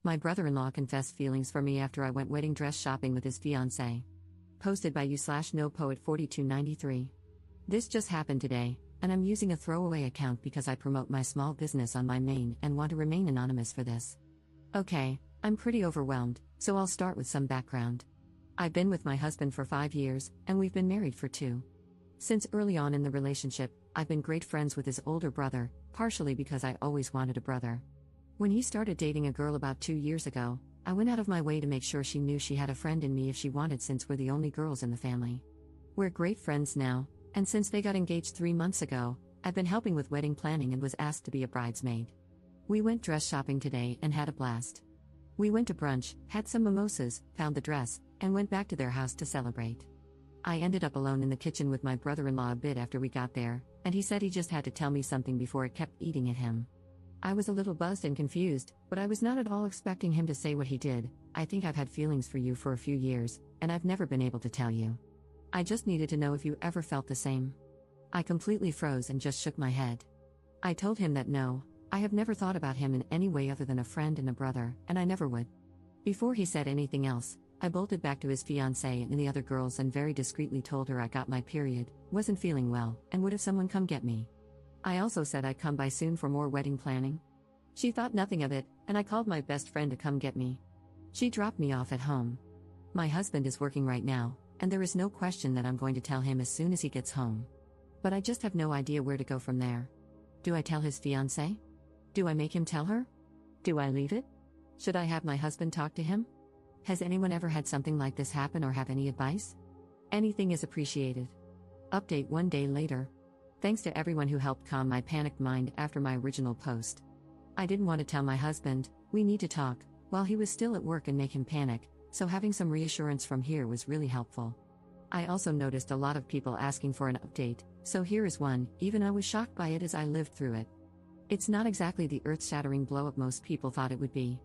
My brother-in-law confessed feelings for me after I went wedding dress shopping with his fiancée. Posted by you/NoPoet4293. This just happened today, and I'm using a throwaway account because I promote my small business on my main and want to remain anonymous for this. Okay, I'm pretty overwhelmed, so I'll start with some background. I've been with my husband for 5 years, and we've been married for 2. Since early on in the relationship, I've been great friends with his older brother, partially because I always wanted a brother. When he started dating a girl about 2 years ago, I went out of my way to make sure she knew she had a friend in me if she wanted, since we're the only girls in the family. We're great friends now, and since they got engaged 3 months ago, I've been helping with wedding planning and was asked to be a bridesmaid. We went dress shopping today and had a blast. We went to brunch, had some mimosas, found the dress, and went back to their house to celebrate. I ended up alone in the kitchen with my brother-in-law a bit after we got there, and he said he just had to tell me something before it kept eating at him. I was a little buzzed and confused, but I was not at all expecting him to say what he did. I think I've had feelings for you for a few years, and I've never been able to tell you. I just needed to know if you ever felt the same. I completely froze and just shook my head. I told him that no, I have never thought about him in any way other than a friend and a brother, and I never would. Before he said anything else, I bolted back to his fiancée and the other girls and very discreetly told her I got my period, wasn't feeling well, and would have someone come get me. I also said I'd come by soon for more wedding planning. She thought nothing of it, and I called my best friend to come get me. She dropped me off at home. My husband is working right now, and there is no question that I'm going to tell him as soon as he gets home. But I just have no idea where to go from there. Do I tell his fiancée? Do I make him tell her? Do I leave it? Should I have my husband talk to him? Has anyone ever had something like this happen or have any advice? Anything is appreciated. Update 1 day later. Thanks to everyone who helped calm my panicked mind after my original post. I didn't want to tell my husband, we need to talk, while he was still at work and make him panic, so having some reassurance from here was really helpful. I also noticed a lot of people asking for an update, so here is one, even I was shocked by it as I lived through it. It's not exactly the earth-shattering blow-up most people thought it would be.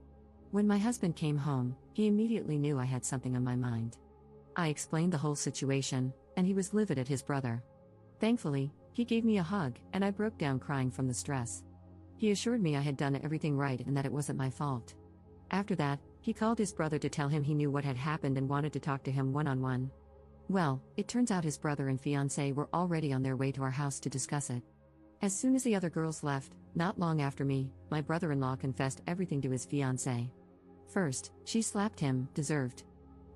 When my husband came home, he immediately knew I had something on my mind. I explained the whole situation, and he was livid at his brother. Thankfully, he gave me a hug, and I broke down crying from the stress. He assured me I had done everything right and that it wasn't my fault. After that, he called his brother to tell him he knew what had happened and wanted to talk to him one-on-one. Well, it turns out his brother and fiancé were already on their way to our house to discuss it. As soon as the other girls left, not long after me, my brother-in-law confessed everything to his fiancée. First, she slapped him, deserved.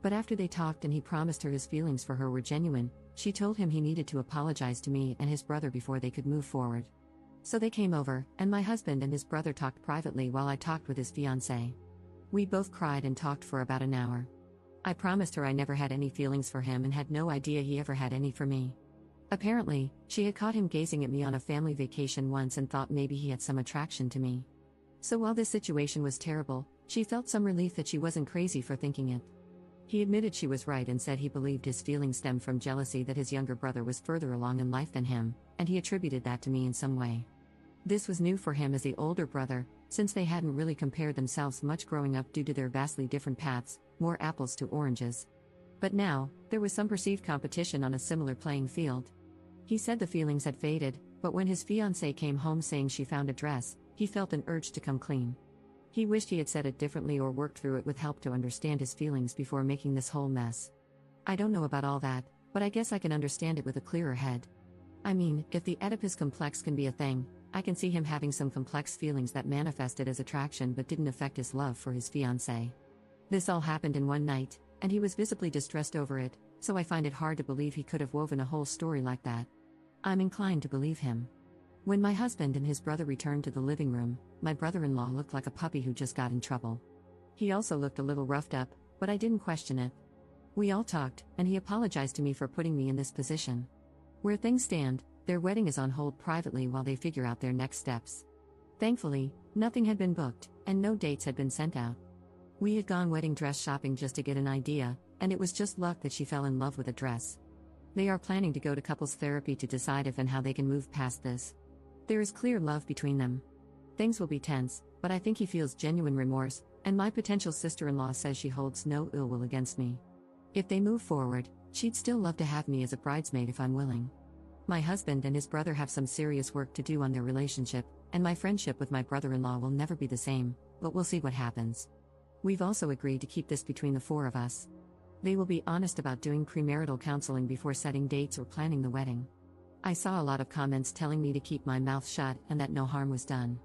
But after they talked and he promised her his feelings for her were genuine, she told him he needed to apologize to me and his brother before they could move forward. So they came over, and my husband and his brother talked privately while I talked with his fiancée. We both cried and talked for about an hour. I promised her I never had any feelings for him and had no idea he ever had any for me. Apparently, she had caught him gazing at me on a family vacation once and thought maybe he had some attraction to me. So while this situation was terrible, she felt some relief that she wasn't crazy for thinking it. He admitted she was right and said he believed his feelings stemmed from jealousy that his younger brother was further along in life than him, and he attributed that to me in some way. This was new for him as the older brother, since they hadn't really compared themselves much growing up due to their vastly different paths, more apples to oranges. But now, there was some perceived competition on a similar playing field. He said the feelings had faded, but when his fiancée came home saying she found a dress, he felt an urge to come clean. He wished he had said it differently or worked through it with help to understand his feelings before making this whole mess. I don't know about all that, but I guess I can understand it with a clearer head. I mean, if the Oedipus complex can be a thing, I can see him having some complex feelings that manifested as attraction but didn't affect his love for his fiancée. This all happened in one night, and he was visibly distressed over it, so I find it hard to believe he could have woven a whole story like that. I'm inclined to believe him. When my husband and his brother returned to the living room, my brother-in-law looked like a puppy who just got in trouble. He also looked a little roughed up, but I didn't question it. We all talked, and he apologized to me for putting me in this position. Where things stand, their wedding is on hold privately while they figure out their next steps. Thankfully, nothing had been booked, and no dates had been sent out. We had gone wedding dress shopping just to get an idea, and it was just luck that she fell in love with a dress. They are planning to go to couples therapy to decide if and how they can move past this. There is clear love between them. Things will be tense, but I think he feels genuine remorse, and my potential sister-in-law says she holds no ill will against me. If they move forward, she'd still love to have me as a bridesmaid if I'm willing. My husband and his brother have some serious work to do on their relationship, and my friendship with my brother-in-law will never be the same, but we'll see what happens. We've also agreed to keep this between the four of us. They will be honest about doing premarital counseling before setting dates or planning the wedding. I saw a lot of comments telling me to keep my mouth shut and that no harm was done.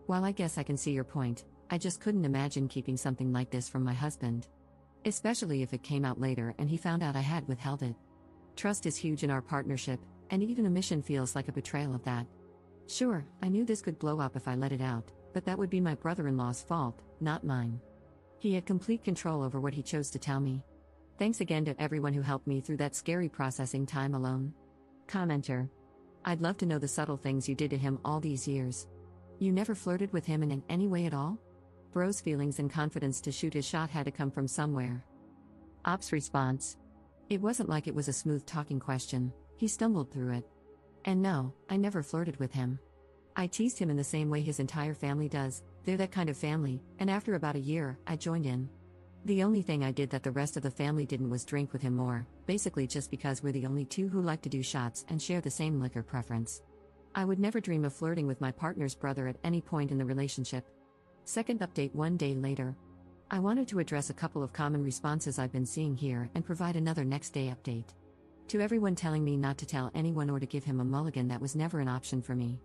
While I guess I can see your point, I just couldn't imagine keeping something like this from my husband. Especially if it came out later and he found out I had withheld it. Trust is huge in our partnership, and even omission feels like a betrayal of that. Sure, I knew this could blow up if I let it out, but that would be my brother-in-law's fault, not mine. He had complete control over what he chose to tell me. Thanks again to everyone who helped me through that scary processing time alone. Commenter. I'd love to know the subtle things you did to him all these years. You never flirted with him in any way at all? Bro's feelings and confidence to shoot his shot had to come from somewhere. Ops response. It wasn't like it was a smooth talking question, he stumbled through it. And no, I never flirted with him. I teased him in the same way his entire family does, they're that kind of family, and after about a year, I joined in. The only thing I did that the rest of the family didn't was drink with him more, basically just because we're the only two who like to do shots and share the same liquor preference. I would never dream of flirting with my partner's brother at any point in the relationship. Second update 1 day later. I wanted to address a couple of common responses I've been seeing here and provide another next day update. To everyone telling me not to tell anyone or to give him a mulligan, that was never an option for me.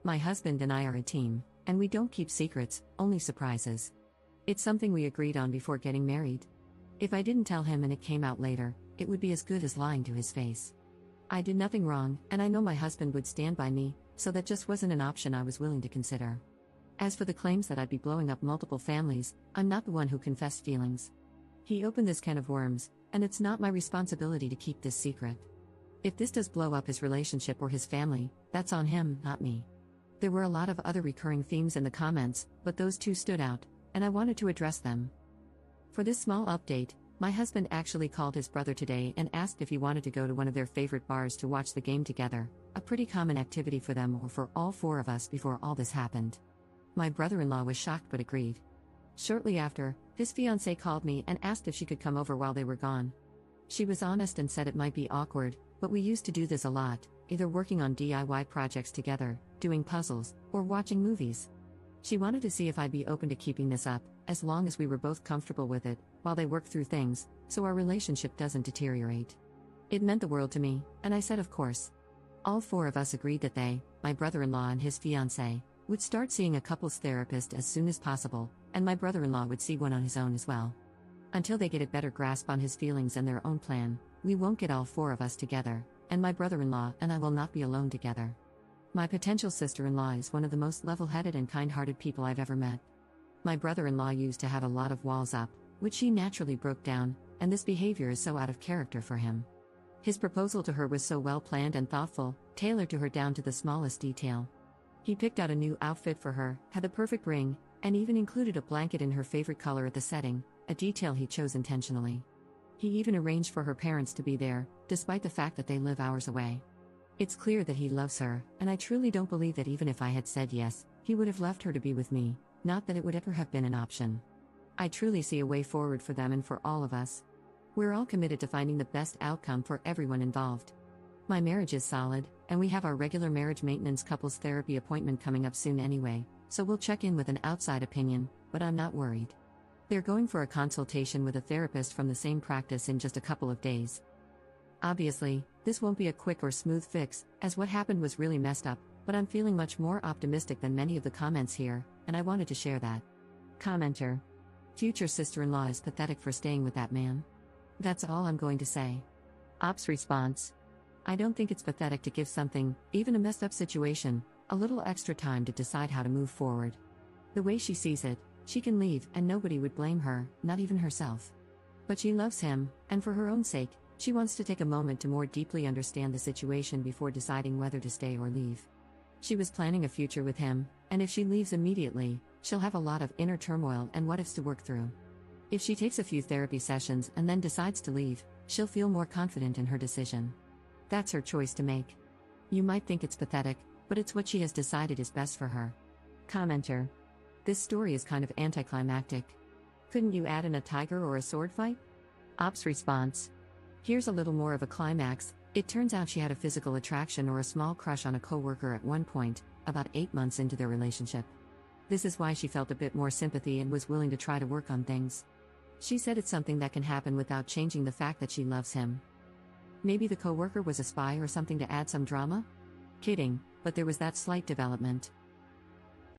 My husband and I are a team, and we don't keep secrets, only surprises. It's something we agreed on before getting married. If I didn't tell him and it came out later, it would be as good as lying to his face. I did nothing wrong, and I know my husband would stand by me, so that just wasn't an option I was willing to consider. As for the claims that I'd be blowing up multiple families, I'm not the one who confessed feelings. He opened this can of worms, and it's not my responsibility to keep this secret. If this does blow up his relationship or his family, that's on him, not me. There were a lot of other recurring themes in the comments, but those two stood out, and I wanted to address them. For this small update, my husband actually called his brother today and asked if he wanted to go to one of their favorite bars to watch the game together, a pretty common activity for them or for all four of us before all this happened. My brother-in-law was shocked but agreed. Shortly after, his fiancée called me and asked if she could come over while they were gone. She was honest and said it might be awkward, but we used to do this a lot, either working on DIY projects together, doing puzzles, or watching movies. She wanted to see if I'd be open to keeping this up, as long as we were both comfortable with it, while they work through things, so our relationship doesn't deteriorate. It meant the world to me, and I said of course. All four of us agreed that they, my brother-in-law and his fiancée, would start seeing a couples therapist as soon as possible, and my brother-in-law would see one on his own as well. Until they get a better grasp on his feelings and their own plan, we won't get all four of us together, and my brother-in-law and I will not be alone together. My potential sister-in-law is one of the most level-headed and kind-hearted people I've ever met. My brother-in-law used to have a lot of walls up, which she naturally broke down, and this behavior is so out of character for him. His proposal to her was so well-planned and thoughtful, tailored to her down to the smallest detail. He picked out a new outfit for her, had the perfect ring, and even included a blanket in her favorite color at the setting, a detail he chose intentionally. He even arranged for her parents to be there, despite the fact that they live hours away. It's clear that he loves her, and I truly don't believe that even if I had said yes, he would have left her to be with me, not that it would ever have been an option. I truly see a way forward for them and for all of us. We're all committed to finding the best outcome for everyone involved. My marriage is solid, and we have our regular marriage maintenance couples therapy appointment coming up soon anyway, so we'll check in with an outside opinion, but I'm not worried. They're going for a consultation with a therapist from the same practice in just a couple of days. Obviously, this won't be a quick or smooth fix, as what happened was really messed up, but I'm feeling much more optimistic than many of the comments here, and I wanted to share that. Commenter. Future sister-in-law is pathetic for staying with that man. That's all I'm going to say. Ops response. I don't think it's pathetic to give something, even a messed up situation, a little extra time to decide how to move forward. The way she sees it, she can leave and nobody would blame her, not even herself. But she loves him, and for her own sake, she wants to take a moment to more deeply understand the situation before deciding whether to stay or leave. She was planning a future with him, and if she leaves immediately, she'll have a lot of inner turmoil and what-ifs to work through. If she takes a few therapy sessions and then decides to leave, she'll feel more confident in her decision. That's her choice to make. You might think it's pathetic, but it's what she has decided is best for her. Commenter. This story is kind of anticlimactic. Couldn't you add in a tiger or a sword fight? Ops response. Here's a little more of a climax. It turns out she had a physical attraction or a small crush on a coworker at one point, about 8 months into their relationship. This is why she felt a bit more sympathy and was willing to try to work on things. She said it's something that can happen without changing the fact that she loves him. Maybe the coworker was a spy or something to add some drama? Kidding, but there was that slight development.